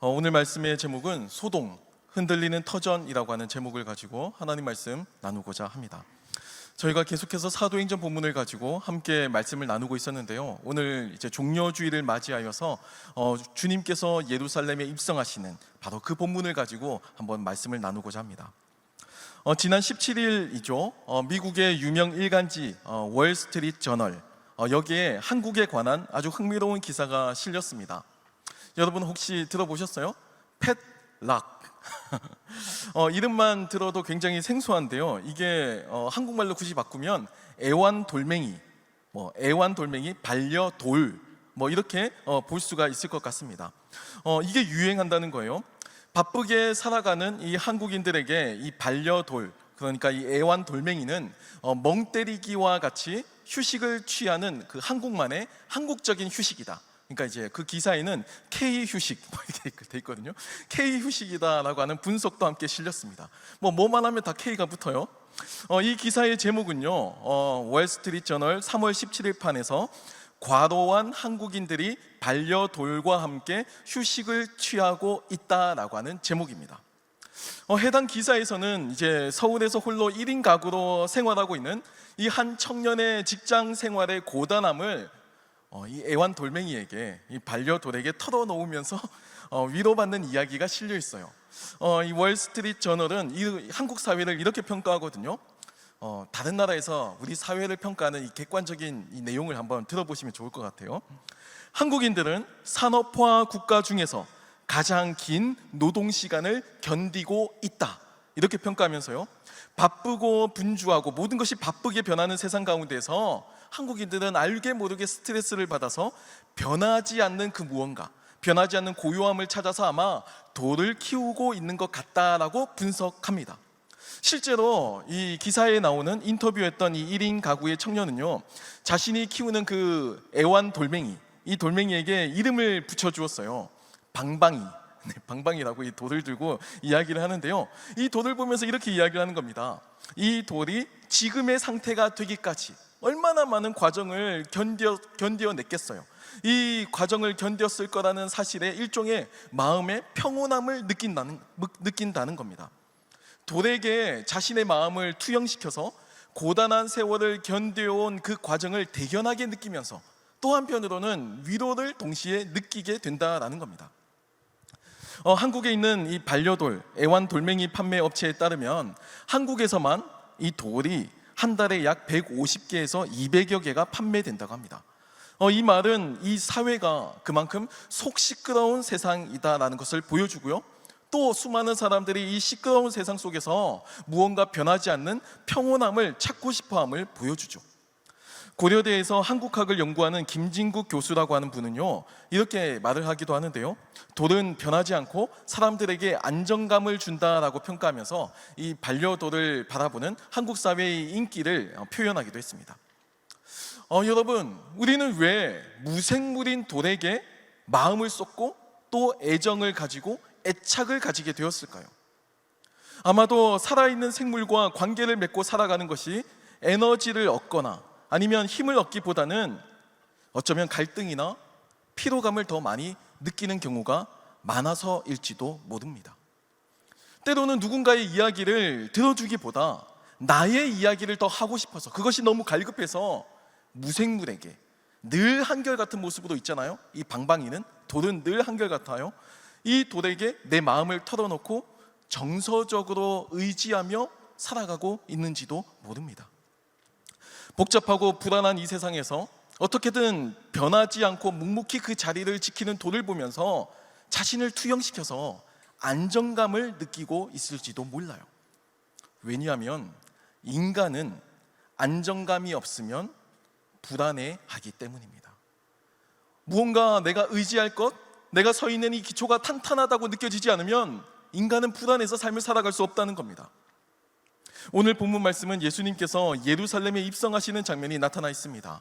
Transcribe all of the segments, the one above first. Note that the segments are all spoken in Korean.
오늘 말씀의 제목은 소동, 흔들리는 터전이라고 하는 제목을 가지고 하나님 말씀 나누고자 합니다. 저희가 계속해서 사도행전 본문을 가지고 함께 말씀을 나누고 있었는데요. 오늘 이제 종려주일을 맞이하여서 주님께서 예루살렘에 입성하시는 바로 그 본문을 가지고 한번 말씀을 나누고자 합니다. 지난 17일이죠. 미국의 유명 일간지 월스트리트 저널, 여기에 한국에 관한 아주 흥미로운 기사가 실렸습니다. 여러분 혹시 들어보셨어요? 팻 락. 이름만 들어도 굉장히 생소한데요. 이게 한국말로 굳이 바꾸면 애완돌멩이, 애완돌멩이, 반려돌, 이렇게 볼 수가 있을 것 같습니다. 이게 유행한다는 거예요. 바쁘게 살아가는 이 한국인들에게 이 반려돌, 그러니까 이 애완돌멩이는 멍 때리기와 같이 휴식을 취하는 그 한국만의 한국적인 휴식이다. 그러니까 이제 그 기사에는 K 휴식 이렇게 돼 있거든요. K 휴식이다라고 하는 분석도 함께 실렸습니다. 뭐만 하면 다 K가 붙어요. 이 기사의 제목은요, 월스트리트 저널 3월 17일 판에서 과로한 한국인들이 반려돌과 함께 휴식을 취하고 있다라고 하는 제목입니다. 해당 기사에서는 이제 서울에서 홀로 1인 가구로 생활하고 있는 이 한 청년의 직장 생활의 고단함을 이 애완돌멩이에게, 이 반려돌에게 털어놓으면서 위로받는 이야기가 실려 있어요. 이 월스트리트 저널은 이 한국 사회를 이렇게 평가하거든요. 다른 나라에서 우리 사회를 평가하는 이 객관적인 이 내용을 한번 들어보시면 좋을 것 같아요. 한국인들은 산업화 국가 중에서 가장 긴 노동 시간을 견디고 있다, 이렇게 평가하면서요, 바쁘고 분주하고 모든 것이 바쁘게 변하는 세상 가운데서 한국인들은 알게 모르게 스트레스를 받아서 변하지 않는 그 무언가, 변하지 않는 고요함을 찾아서 아마 돌을 키우고 있는 것 같다라고 분석합니다. 실제로 이 기사에 나오는 인터뷰했던 이 1인 가구의 청년은요, 자신이 키우는 그 애완돌멩이, 이 돌멩이에게 이름을 붙여주었어요. 방방이. 방방이라고 이 돌을 들고 이야기를 하는데요, 이 돌을 보면서 이렇게 이야기를 하는 겁니다. 이 돌이 지금의 상태가 되기까지 얼마나 많은 과정을 견뎌냈겠어요. 이 과정을 견뎠을 거라는 사실에 일종의 마음의 평온함을 느낀다는 겁니다. 돌에게 자신의 마음을 투영시켜서 고단한 세월을 견뎌온 그 과정을 대견하게 느끼면서 또 한편으로는 위로를 동시에 느끼게 된다는 겁니다. 한국에 있는 이 반려돌, 애완돌멩이 판매 업체에 따르면 한국에서만 이 돌이 한 달에 약 150개에서 200여 개가 판매된다고 합니다. 이 말은 이 사회가 그만큼 속 시끄러운 세상이다라는 것을 보여주고요, 또 수많은 사람들이 이 시끄러운 세상 속에서 무언가 변하지 않는 평온함을 찾고 싶어함을 보여주죠. 고려대에서 한국학을 연구하는 김진국 교수라고 하는 분은요, 이렇게 말을 하기도 하는데요, 돌은 변하지 않고 사람들에게 안정감을 준다라고 평가하면서 이 반려돌을 바라보는 한국 사회의 인기를 표현하기도 했습니다. 여러분, 우리는 왜 무생물인 돌에게 마음을 쏟고 또 애정을 가지고 애착을 가지게 되었을까요? 아마도 살아있는 생물과 관계를 맺고 살아가는 것이 에너지를 얻거나 아니면 힘을 얻기보다는 어쩌면 갈등이나 피로감을 더 많이 느끼는 경우가 많아서일지도 모릅니다. 때로는 누군가의 이야기를 들어주기보다 나의 이야기를 더 하고 싶어서, 그것이 너무 갈급해서 무생물에게 늘 한결같은 모습으로 있잖아요. 이 방방이는, 돌은 늘 한결같아요. 이 돌에게 내 마음을 털어놓고 정서적으로 의지하며 살아가고 있는지도 모릅니다. 복잡하고 불안한 이 세상에서 어떻게든 변하지 않고 묵묵히 그 자리를 지키는 돌을 보면서 자신을 투영시켜서 안정감을 느끼고 있을지도 몰라요. 왜냐하면 인간은 안정감이 없으면 불안해하기 때문입니다. 무언가 내가 의지할 것, 내가 서 있는 이 기초가 탄탄하다고 느껴지지 않으면 인간은 불안해서 삶을 살아갈 수 없다는 겁니다. 오늘 본문 말씀은 예수님께서 예루살렘에 입성하시는 장면이 나타나 있습니다.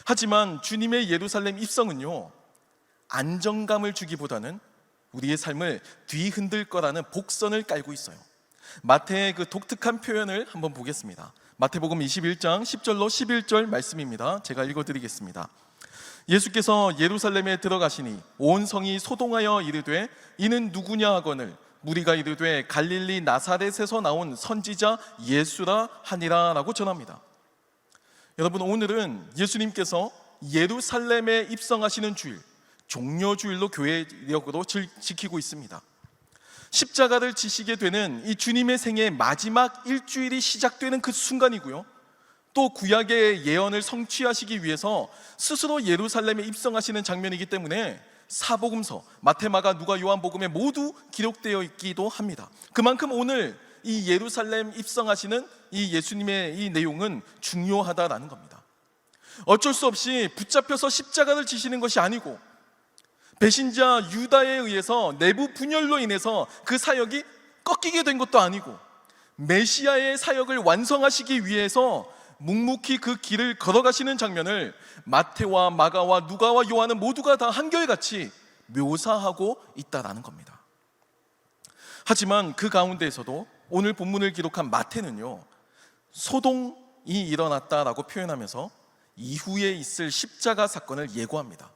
하지만 주님의 예루살렘 입성은요, 안정감을 주기보다는 우리의 삶을 뒤흔들 거라는 복선을 깔고 있어요. 마태의 그 독특한 표현을 한번 보겠습니다. 마태복음 21장 10절로 11절 말씀입니다. 제가 읽어드리겠습니다. 예수께서 예루살렘에 들어가시니 온 성이 소동하여 이르되 이는 누구냐 하거늘 무리가 이르되 갈릴리 나사렛에서 나온 선지자 예수라 하니라 라고 전합니다. 여러분, 오늘은 예수님께서 예루살렘에 입성하시는 주일, 종려주일로 교회력으로 지키고 있습니다. 십자가를 지시게 되는 이 주님의 생애 마지막 일주일이 시작되는 그 순간이고요, 또 구약의 예언을 성취하시기 위해서 스스로 예루살렘에 입성하시는 장면이기 때문에 사복음서, 마태, 마가, 누가, 요한복음에 모두 기록되어 있기도 합니다. 그만큼 오늘 이 예루살렘 입성하시는 이 예수님의 이 내용은 중요하다라는 겁니다. 어쩔 수 없이 붙잡혀서 십자가를 지시는 것이 아니고 배신자 유다에 의해서 내부 분열로 인해서 그 사역이 꺾이게 된 것도 아니고 메시아의 사역을 완성하시기 위해서 묵묵히 그 길을 걸어가시는 장면을 마태와 마가와 누가와 요한은 모두가 다 한결같이 묘사하고 있다라는 겁니다. 하지만 그 가운데에서도 오늘 본문을 기록한 마태는요, 소동이 일어났다라고 표현하면서 이후에 있을 십자가 사건을 예고합니다.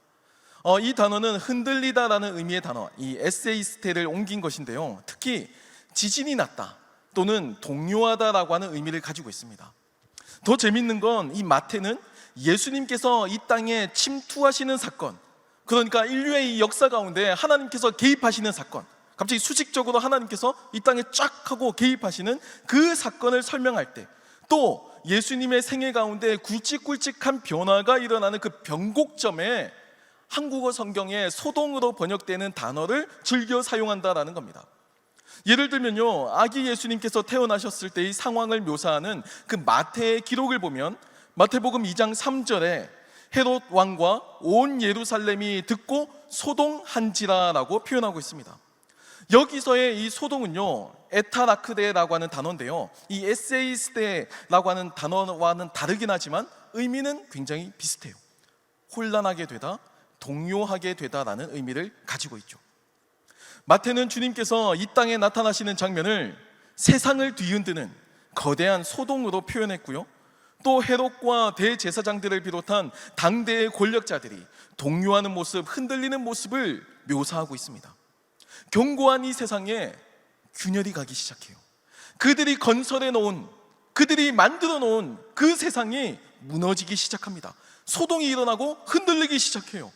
이 단어는 흔들리다라는 의미의 단어, 이 에세이스테를 옮긴 것인데요, 특히 지진이 났다 또는 동요하다라고 하는 의미를 가지고 있습니다. 더 재밌는 건 이 마태는 예수님께서 이 땅에 침투하시는 사건, 그러니까 인류의 이 역사 가운데 하나님께서 개입하시는 사건, 갑자기 수직적으로 하나님께서 이 땅에 쫙 하고 개입하시는 그 사건을 설명할 때, 또 예수님의 생애 가운데 굵직굵직한 변화가 일어나는 그 변곡점에 한국어 성경에 소동으로 번역되는 단어를 즐겨 사용한다라는 겁니다. 예를 들면요, 아기 예수님께서 태어나셨을 때의 상황을 묘사하는 그 마태의 기록을 보면 마태복음 2장 3절에 헤롯 왕과 온 예루살렘이 듣고 소동한지라라고 표현하고 있습니다. 여기서의 이 소동은요, 에타라크데라고 하는 단어인데요, 이 에세이스데라고 하는 단어와는 다르긴 하지만 의미는 굉장히 비슷해요. 혼란하게 되다, 동요하게 되다라는 의미를 가지고 있죠. 마태는 주님께서 이 땅에 나타나시는 장면을 세상을 뒤흔드는 거대한 소동으로 표현했고요, 또 헤롯과 대제사장들을 비롯한 당대의 권력자들이 동요하는 모습, 흔들리는 모습을 묘사하고 있습니다. 견고한 이 세상에 균열이 가기 시작해요. 그들이 건설해 놓은, 그들이 만들어 놓은 그 세상이 무너지기 시작합니다. 소동이 일어나고 흔들리기 시작해요.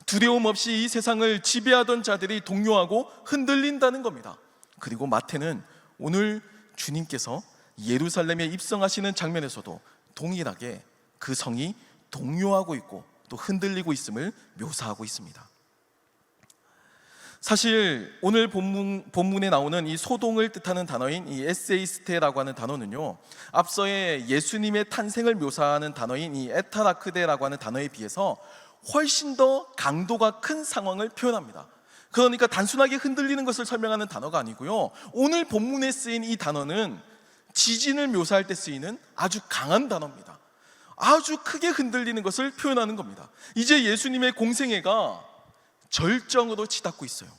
두려움 없이 이 세상을 지배하던 자들이 동요하고 흔들린다는 겁니다. 그리고 마태는 오늘 주님께서 예루살렘에 입성하시는 장면에서도 동일하게 그 성이 동요하고 있고 또 흔들리고 있음을 묘사하고 있습니다. 사실 오늘 본문에 나오는 이 소동을 뜻하는 단어인 이 에세이스테라고 하는 단어는요, 앞서의 예수님의 탄생을 묘사하는 단어인 이 에타라크데라고 하는 단어에 비해서 훨씬 더 강도가 큰 상황을 표현합니다. 그러니까 단순하게 흔들리는 것을 설명하는 단어가 아니고요, 오늘 본문에 쓰인 이 단어는 지진을 묘사할 때 쓰이는 아주 강한 단어입니다. 아주 크게 흔들리는 것을 표현하는 겁니다. 이제 예수님의 공생애가 절정으로 치닫고 있어요.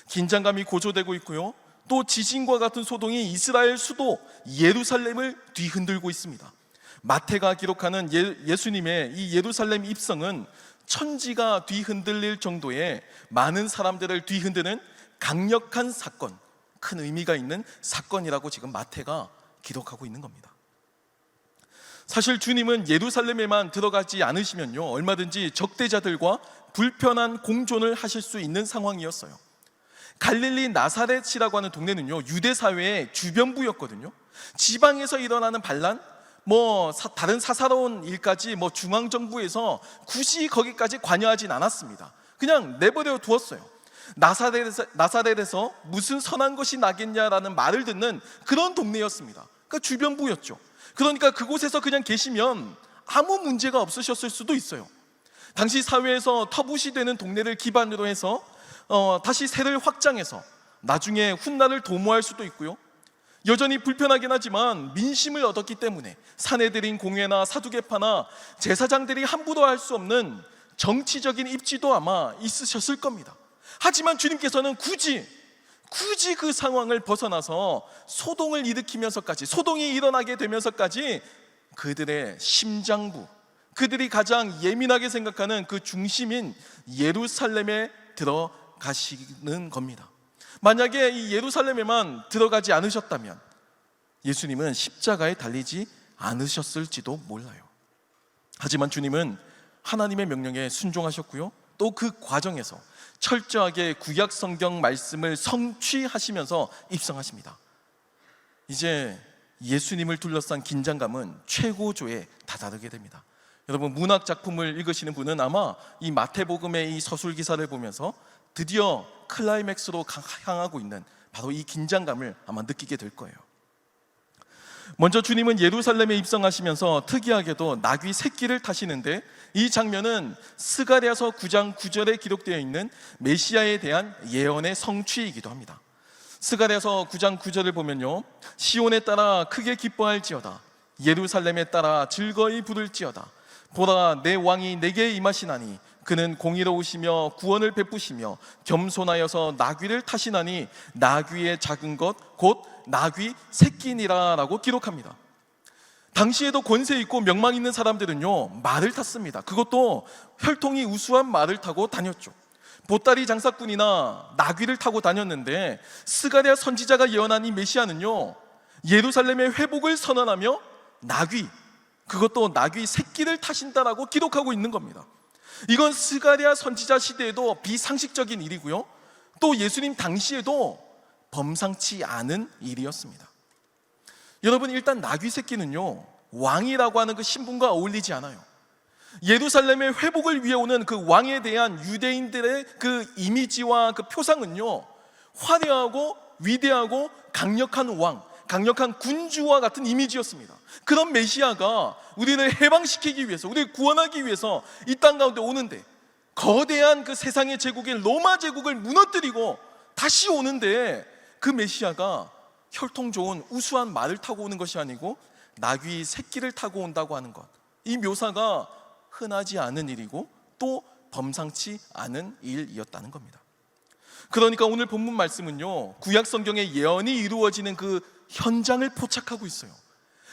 긴장감이 고조되고 있고요, 또 지진과 같은 소동이 이스라엘 수도 예루살렘을 뒤흔들고 있습니다. 마태가 기록하는 예수님의 이 예루살렘 입성은 천지가 뒤흔들릴 정도의 많은 사람들을 뒤흔드는 강력한 사건, 큰 의미가 있는 사건이라고 지금 마태가 기록하고 있는 겁니다. 사실 주님은 예루살렘에만 들어가지 않으시면요, 얼마든지 적대자들과 불편한 공존을 하실 수 있는 상황이었어요. 갈릴리 나사렛이라고 하는 동네는요, 유대 사회의 주변부였거든요. 지방에서 일어나는 반란, 다른 사사로운 일까지 중앙정부에서 굳이 거기까지 관여하진 않았습니다. 그냥 내버려 두었어요. 나사렛에서 무슨 선한 것이 나겠냐라는 말을 듣는 그런 동네였습니다. 그러니까 주변부였죠. 그러니까 그곳에서 그냥 계시면 아무 문제가 없으셨을 수도 있어요. 당시 사회에서 터부시되는 동네를 기반으로 해서 다시 세를 확장해서 나중에 훗날을 도모할 수도 있고요, 여전히 불편하긴 하지만 민심을 얻었기 때문에 사내들인 공회나 사두개파나 제사장들이 함부로 할 수 없는 정치적인 입지도 아마 있으셨을 겁니다. 하지만 주님께서는 굳이 그 상황을 벗어나서 소동을 일으키면서까지, 소동이 일어나게 되면서까지 그들의 심장부, 그들이 가장 예민하게 생각하는 그 중심인 예루살렘에 들어가시는 겁니다. 만약에 이 예루살렘에만 들어가지 않으셨다면 예수님은 십자가에 달리지 않으셨을지도 몰라요. 하지만 주님은 하나님의 명령에 순종하셨고요, 또 그 과정에서 철저하게 구약 성경 말씀을 성취하시면서 입성하십니다. 이제 예수님을 둘러싼 긴장감은 최고조에 다다르게 됩니다. 여러분, 문학 작품을 읽으시는 분은 아마 이 마태복음의 이 서술 기사를 보면서 드디어 클라이맥스로 향하고 있는 바로 이 긴장감을 아마 느끼게 될 거예요. 먼저 주님은 예루살렘에 입성하시면서 특이하게도 나귀 새끼를 타시는데, 이 장면은 스가랴서 9장 9절에 기록되어 있는 메시아에 대한 예언의 성취이기도 합니다. 스가랴서 9장 9절을 보면요, 시온에 따라 크게 기뻐할지어다, 예루살렘에 따라 즐거이 부를지어다. 보라, 내 왕이 내게 임하시나니 그는 공의로우시며 구원을 베푸시며 겸손하여서 나귀를 타시나니 나귀의 작은 것 곧 나귀 새끼니라 라고 기록합니다. 당시에도 권세 있고 명망 있는 사람들은요, 말을 탔습니다. 그것도 혈통이 우수한 말을 타고 다녔죠. 보따리 장사꾼이나 나귀를 타고 다녔는데, 스가랴 선지자가 예언한 이 메시아는요, 예루살렘의 회복을 선언하며 나귀, 그것도 나귀 새끼를 타신다라고 기록하고 있는 겁니다. 이건 스가랴 선지자 시대에도 비상식적인 일이고요, 또 예수님 당시에도 범상치 않은 일이었습니다. 여러분, 일단 나귀 새끼는요, 왕이라고 하는 그 신분과 어울리지 않아요. 예루살렘의 회복을 위해 오는 그 왕에 대한 유대인들의 그 이미지와 그 표상은요, 화려하고 위대하고 강력한 왕, 강력한 군주와 같은 이미지였습니다. 그런 메시아가 우리를 해방시키기 위해서, 우리를 구원하기 위해서 이 땅 가운데 오는데, 거대한 그 세상의 제국인 로마 제국을 무너뜨리고 다시 오는데, 그 메시아가 혈통 좋은 우수한 말을 타고 오는 것이 아니고 나귀 새끼를 타고 온다고 하는 것, 이 묘사가 흔하지 않은 일이고 또 범상치 않은 일이었다는 겁니다. 그러니까 오늘 본문 말씀은요, 구약 성경의 예언이 이루어지는 그 현장을 포착하고 있어요.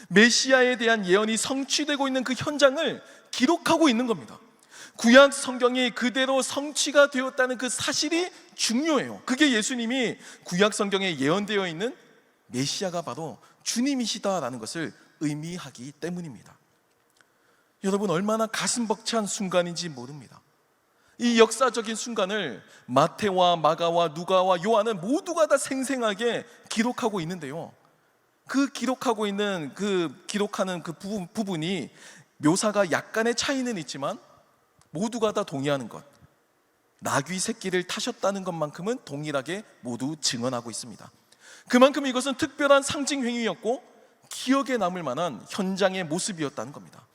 메시아에 대한 예언이 성취되고 있는 그 현장을 기록하고 있는 겁니다. 구약 성경이 그대로 성취가 되었다는 그 사실이 중요해요. 그게 예수님이 구약 성경에 예언되어 있는 메시아가 바로 주님이시다라는 것을 의미하기 때문입니다. 여러분, 얼마나 가슴 벅찬 순간인지 모릅니다. 이 역사적인 순간을 마태와 마가와 누가와 요한은 모두가 다 생생하게 기록하고 있는데요, 그 기록하는 그 부분이 묘사가 약간의 차이는 있지만 모두가 다 동의하는 것, 나귀 새끼를 타셨다는 것만큼은 동일하게 모두 증언하고 있습니다. 그만큼 이것은 특별한 상징 행위였고 기억에 남을 만한 현장의 모습이었다는 겁니다.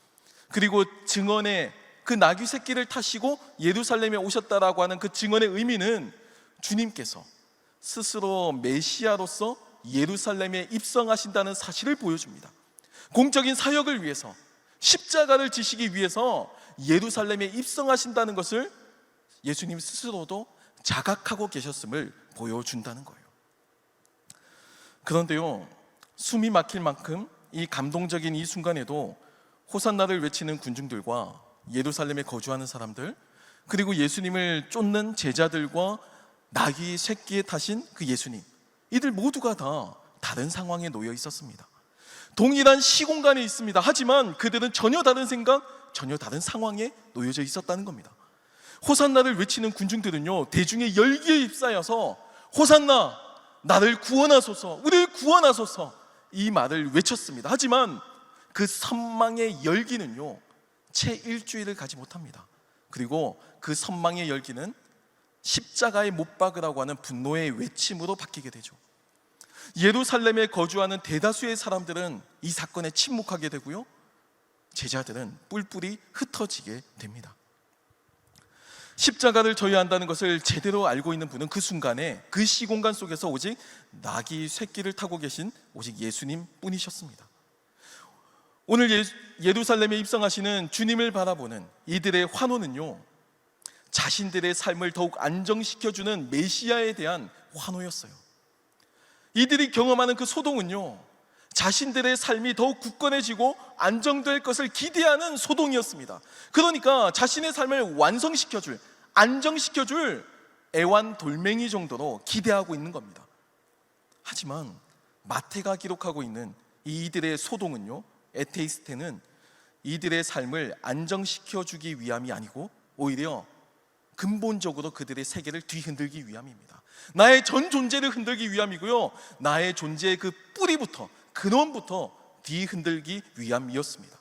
그리고 증언의 그 나귀 새끼를 타시고 예루살렘에 오셨다라고 하는 그 증언의 의미는 주님께서 스스로 메시아로서 예루살렘에 입성하신다는 사실을 보여줍니다. 공적인 사역을 위해서, 십자가를 지시기 위해서 예루살렘에 입성하신다는 것을 예수님 스스로도 자각하고 계셨음을 보여준다는 거예요. 그런데요, 숨이 막힐 만큼 이 감동적인 이 순간에도 호산나를 외치는 군중들과 예루살렘에 거주하는 사람들, 그리고 예수님을 쫓는 제자들과 나귀 새끼에 타신 그 예수님, 이들 모두가 다 다른 상황에 놓여 있었습니다. 동일한 시공간에 있습니다. 하지만 그들은 전혀 다른 생각, 전혀 다른 상황에 놓여져 있었다는 겁니다. 호산나를 외치는 군중들은요, 대중의 열기에 휩싸여서 호산나, 나를 구원하소서, 우리를 구원하소서, 이 말을 외쳤습니다. 하지만 그 선망의 열기는요, 채 일주일을 가지 못합니다. 그리고 그 선망의 열기는 십자가에 못 박으라고 하는 분노의 외침으로 바뀌게 되죠. 예루살렘에 거주하는 대다수의 사람들은 이 사건에 침묵하게 되고요, 제자들은 뿔뿔이 흩어지게 됩니다. 십자가를 져야 한다는 것을 제대로 알고 있는 분은 그 순간에 그 시공간 속에서 오직 나귀 새끼를 타고 계신 오직 예수님 뿐이셨습니다. 오늘 예루살렘에 입성하시는 주님을 바라보는 이들의 환호는요, 자신들의 삶을 더욱 안정시켜주는 메시아에 대한 환호였어요. 이들이 경험하는 그 소동은요, 자신들의 삶이 더욱 굳건해지고 안정될 것을 기대하는 소동이었습니다. 그러니까 자신의 삶을 완성시켜줄, 안정시켜줄 애완돌멩이 정도로 기대하고 있는 겁니다. 하지만 마태가 기록하고 있는 이들의 소동은요, 에테이스테는 이들의 삶을 안정시켜주기 위함이 아니고 오히려 근본적으로 그들의 세계를 뒤흔들기 위함입니다. 나의 전 존재를 흔들기 위함이고요, 나의 존재의 그 뿌리부터, 근원부터 뒤흔들기 위함이었습니다.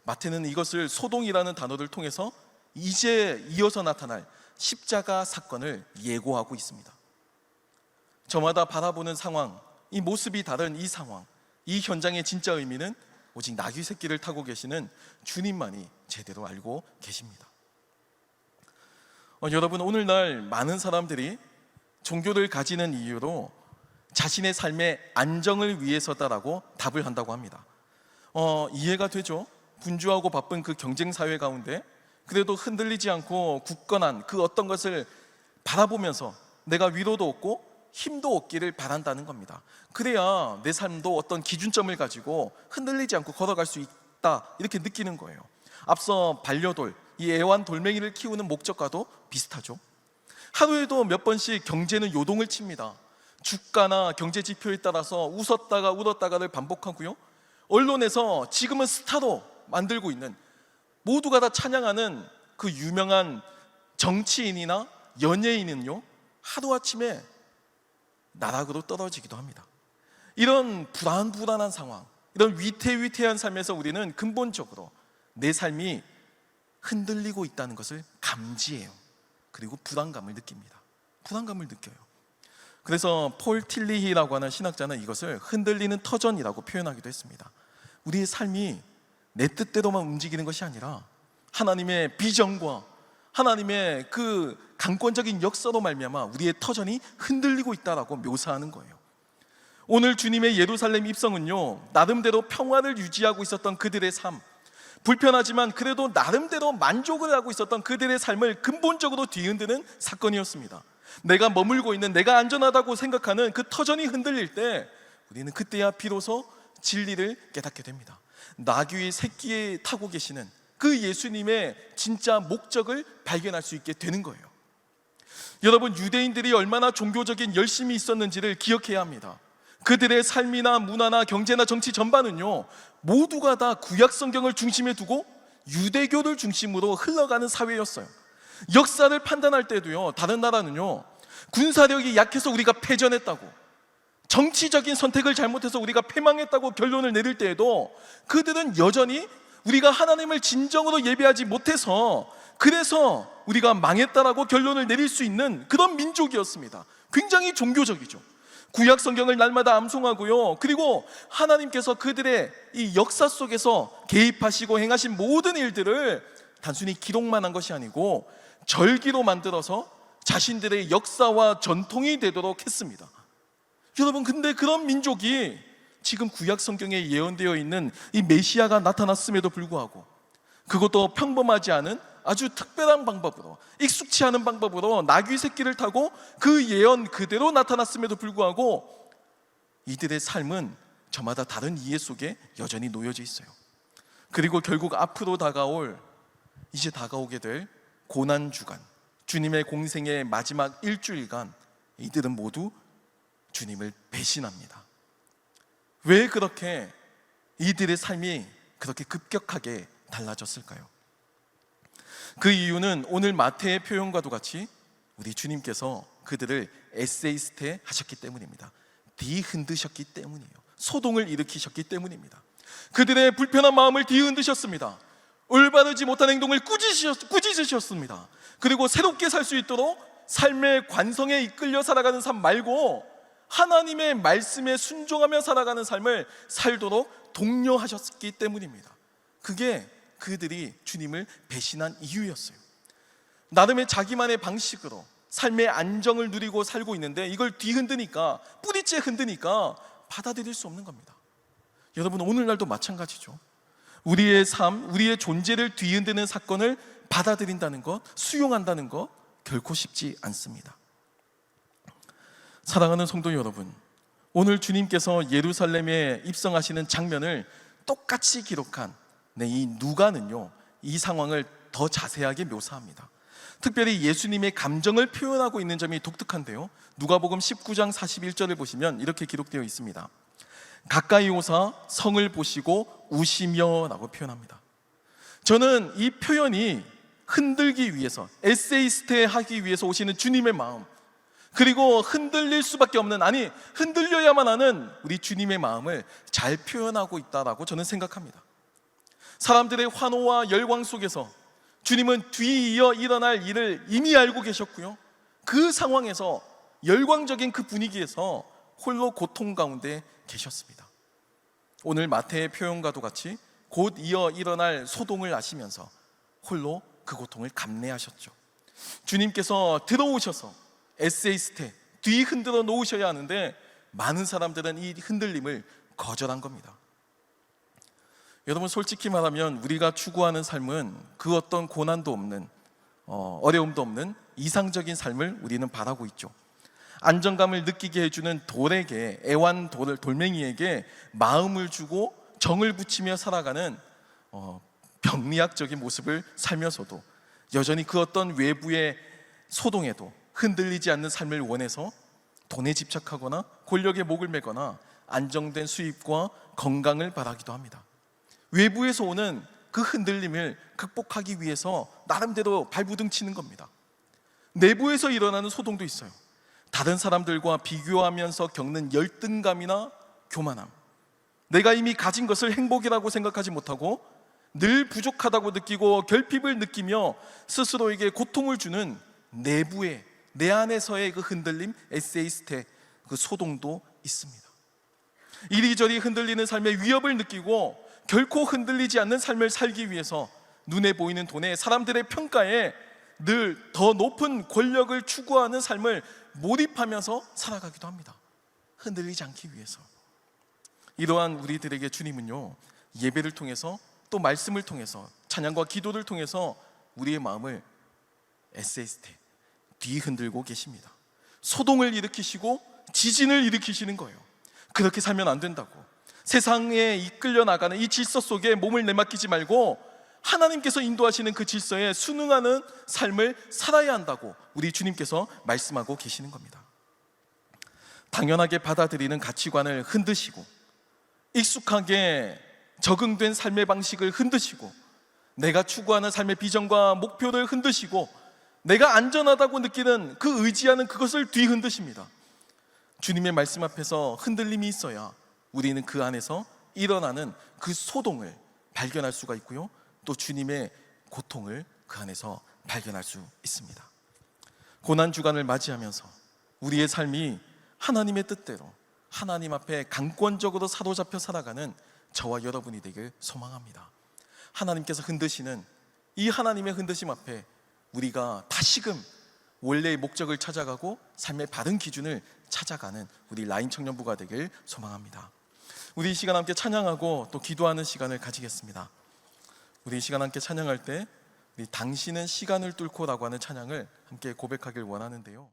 마태는 이것을 소동이라는 단어를 통해서 이제 이어서 나타날 십자가 사건을 예고하고 있습니다. 저마다 바라보는 상황, 이 모습이 다른 이 상황, 이 현장의 진짜 의미는 오직 나귀 새끼를 타고 계시는 주님만이 제대로 알고 계십니다. 여러분, 오늘날 많은 사람들이 종교를 가지는 이유로 자신의 삶의 안정을 위해서다라고 답을 한다고 합니다. 이해가 되죠? 분주하고 바쁜 그 경쟁 사회 가운데 그래도 흔들리지 않고 굳건한 그 어떤 것을 바라보면서 내가 위로도 얻고 힘도 얻기를 바란다는 겁니다. 그래야 내 삶도 어떤 기준점을 가지고 흔들리지 않고 걸어갈 수 있다, 이렇게 느끼는 거예요. 앞서 반려돌, 이 애완돌멩이를 키우는 목적과도 비슷하죠. 하루에도 몇 번씩 경제는 요동을 칩니다. 주가나 경제 지표에 따라서 웃었다가 울었다가를 반복하고요, 언론에서 지금은 스타로 만들고 있는, 모두가 다 찬양하는 그 유명한 정치인이나 연예인은요, 하루아침에 나락으로 떨어지기도 합니다. 이런 불안한 상황, 이런 위태위태한 삶에서 우리는 근본적으로 내 삶이 흔들리고 있다는 것을 감지해요. 그리고 불안감을 느낍니다. 불안감을 느껴요. 그래서 폴 틸리히라고 하는 신학자는 이것을 흔들리는 터전이라고 표현하기도 했습니다. 우리의 삶이 내 뜻대로만 움직이는 것이 아니라 하나님의 비전과 하나님의 그 강권적인 역사로 말미암아 우리의 터전이 흔들리고 있다라고 묘사하는 거예요. 오늘 주님의 예루살렘 입성은요, 나름대로 평화를 유지하고 있었던 그들의 삶, 불편하지만 그래도 나름대로 만족을 하고 있었던 그들의 삶을 근본적으로 뒤흔드는 사건이었습니다. 내가 머물고 있는, 내가 안전하다고 생각하는 그 터전이 흔들릴 때 우리는 그때야 비로소 진리를 깨닫게 됩니다. 나귀의 새끼에 타고 계시는 그 예수님의 진짜 목적을 발견할 수 있게 되는 거예요. 여러분, 유대인들이 얼마나 종교적인 열심이 있었는지를 기억해야 합니다. 그들의 삶이나 문화나 경제나 정치 전반은요, 모두가 다 구약 성경을 중심에 두고 유대교를 중심으로 흘러가는 사회였어요. 역사를 판단할 때도요, 다른 나라는요, 군사력이 약해서 우리가 패전했다고, 정치적인 선택을 잘못해서 우리가 패망했다고 결론을 내릴 때에도 그들은 여전히 우리가 하나님을 진정으로 예배하지 못해서 그래서 우리가 망했다라고 결론을 내릴 수 있는 그런 민족이었습니다. 굉장히 종교적이죠. 구약 성경을 날마다 암송하고요, 그리고 하나님께서 그들의 이 역사 속에서 개입하시고 행하신 모든 일들을 단순히 기록만 한 것이 아니고 절기로 만들어서 자신들의 역사와 전통이 되도록 했습니다. 여러분, 근데 그런 민족이 지금 구약 성경에 예언되어 있는 이 메시아가 나타났음에도 불구하고 그것도 평범하지 않은 아주 특별한 방법으로, 익숙치 않은 방법으로 나귀 새끼를 타고 그 예언 그대로 나타났음에도 불구하고 이들의 삶은 저마다 다른 이해 속에 여전히 놓여져 있어요. 그리고 결국 앞으로 이제 다가오게 될 고난주간, 주님의 공생의 마지막 일주일간 이들은 모두 주님을 배신합니다. 왜 그렇게 이들의 삶이 그렇게 급격하게 달라졌을까요? 그 이유는 오늘 마태의 표현과도 같이 우리 주님께서 그들을 에세이스테 하셨기 때문입니다. 뒤흔드셨기 때문이에요. 소동을 일으키셨기 때문입니다. 그들의 불편한 마음을 뒤흔드셨습니다. 올바르지 못한 행동을 꾸짖으셨습니다. 그리고 새롭게 살 수 있도록 삶의 관성에 이끌려 살아가는 삶 말고 하나님의 말씀에 순종하며 살아가는 삶을 살도록 독려하셨기 때문입니다. 그게 그들이 주님을 배신한 이유였어요. 나름의 자기만의 방식으로 삶의 안정을 누리고 살고 있는데 이걸 뒤흔드니까, 뿌리째 흔드니까 받아들일 수 없는 겁니다. 여러분, 오늘날도 마찬가지죠. 우리의 삶, 우리의 존재를 뒤흔드는 사건을 받아들인다는 것, 수용한다는 것 결코 쉽지 않습니다. 사랑하는 성도 여러분, 오늘 주님께서 예루살렘에 입성하시는 장면을 똑같이 기록한 이 누가는요, 이 상황을 더 자세하게 묘사합니다. 특별히 예수님의 감정을 표현하고 있는 점이 독특한데요, 누가복음 19장 41절을 보시면 이렇게 기록되어 있습니다. 가까이 오사 성을 보시고 우시며 라고 표현합니다. 저는 이 표현이 흔들기 위해서, 에세이스테 하기 위해서 오시는 주님의 마음, 그리고 흔들릴 수밖에 없는, 아니 흔들려야만 하는 우리 주님의 마음을 잘 표현하고 있다라고 저는 생각합니다. 사람들의 환호와 열광 속에서 주님은 뒤이어 일어날 일을 이미 알고 계셨고요, 그 상황에서 열광적인 그 분위기에서 홀로 고통 가운데 계셨습니다. 오늘 마태의 표현과도 같이 곧 이어 일어날 소동을 아시면서 홀로 그 고통을 감내하셨죠. 주님께서 들어오셔서 에세이스테 뒤 흔들어 놓으셔야 하는데 많은 사람들은 이 흔들림을 거절한 겁니다. 여러분, 솔직히 말하면 우리가 추구하는 삶은 그 어떤 고난도 없는, 어려움도 없는 이상적인 삶을 우리는 바라고 있죠. 안정감을 느끼게 해주는 돌에게, 돌멩이에게 마음을 주고 정을 붙이며 살아가는 병리학적인 모습을 살면서도 여전히 그 어떤 외부의 소동에도 흔들리지 않는 삶을 원해서 돈에 집착하거나 권력에 목을 매거나 안정된 수입과 건강을 바라기도 합니다. 외부에서 오는 그 흔들림을 극복하기 위해서 나름대로 발부둥 치는 겁니다. 내부에서 일어나는 소동도 있어요. 다른 사람들과 비교하면서 겪는 열등감이나 교만함, 내가 이미 가진 것을 행복이라고 생각하지 못하고 늘 부족하다고 느끼고 결핍을 느끼며 스스로에게 고통을 주는 내부의, 내 안에서의 그 흔들림, 에세이스테, 그 소동도 있습니다. 이리저리 흔들리는 삶의 위협을 느끼고 결코 흔들리지 않는 삶을 살기 위해서 눈에 보이는 돈에, 사람들의 평가에 늘 더 높은 권력을 추구하는 삶을 몰입하면서 살아가기도 합니다. 흔들리지 않기 위해서. 이러한 우리들에게 주님은요, 예배를 통해서 또 말씀을 통해서 찬양과 기도를 통해서 우리의 마음을 에세이스테, 뒤흔들고 계십니다. 소동을 일으키시고 지진을 일으키시는 거예요. 그렇게 살면 안 된다고, 세상에 이끌려 나가는 이 질서 속에 몸을 내맡기지 말고 하나님께서 인도하시는 그 질서에 순응하는 삶을 살아야 한다고 우리 주님께서 말씀하고 계시는 겁니다. 당연하게 받아들이는 가치관을 흔드시고 익숙하게 적응된 삶의 방식을 흔드시고 내가 추구하는 삶의 비전과 목표를 흔드시고 내가 안전하다고 느끼는 그 의지하는 그것을 뒤흔드십니다. 주님의 말씀 앞에서 흔들림이 있어야 우리는 그 안에서 일어나는 그 소동을 발견할 수가 있고요, 또 주님의 고통을 그 안에서 발견할 수 있습니다. 고난주간을 맞이하면서 우리의 삶이 하나님의 뜻대로 하나님 앞에 강권적으로 사로잡혀 살아가는 저와 여러분이 되길 소망합니다. 하나님께서 흔드시는 이 하나님의 흔드심 앞에 우리가 다시금 원래의 목적을 찾아가고 삶의 바른 기준을 찾아가는 우리 라인 청년부가 되길 소망합니다. 우리 이 시간 함께 찬양하고 또 기도하는 시간을 가지겠습니다. 우리 이 시간 함께 찬양할 때 당신은 시간을 뚫고라고 하는 찬양을 함께 고백하길 원하는데요.